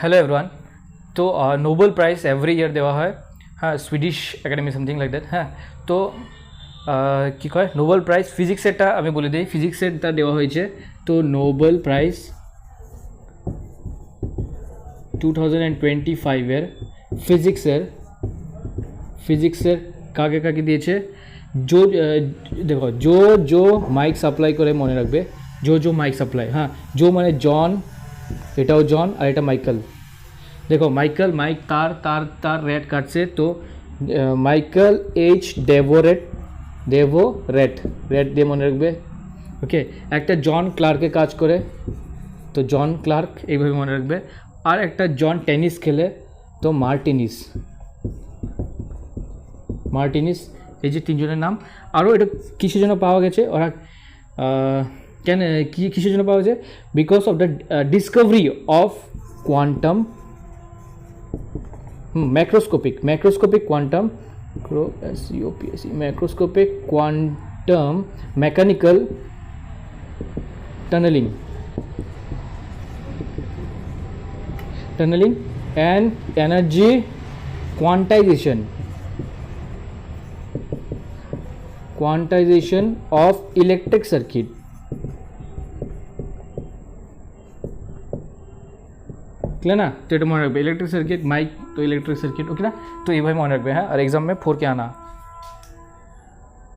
Hello everyone. তো Nobel prize every year দেওয়া হয়, হ্যাঁ, Swedish academy something like that. হ্যাঁ, তো কী কয় নোবেল প্রাইজ ফিজিক্সেরটা আমি বলে দিই, ফিজিক্সেরটা দেওয়া হয়েছে। তো নোবেল প্রাইজ 2025-এর ফিজিক্সের কাকে কাকে দিয়েছে? দেখো, জো মাইক সাপ্লাই করে, মনে রাখবে, জো মাইক সাপ্লাই। হ্যাঁ, জো মানে জন, এটাও জন আর এটা মাইকেল। দেখো, মাইকেল মাইক তার তার তার রেট কাটছে, তো মাইকেল এইচ ডেভোরেট রেট দিয়ে মনে রাখবে। ওকে, একটা জন ক্লার্কে কাজ করে, তো জন ক্লার্ক এইভাবে মনে রাখবে। আর একটা জন টেনিস খেলে, তো মার্টিনিস। এই যে তিনজনের নাম। আরও এটা কিসের জন্য পাওয়া গেছে ওরা, কেন কিসের জন্য পাওয়া গেছে? Because of the discovery of quantum macroscopic quantum macroscopic quantum mechanical tunnelling and energy quantisation of electric circuit. Clear না? তো এটা মনে রাখবে, ইলেকট্রিক সার্কিট মাইক, তো ইলেকট্রিক সার্কিট। ওকে না? তো এইভাবে মনে রাখবে। হ্যাঁ, আর এক্সাম में 4 के आना।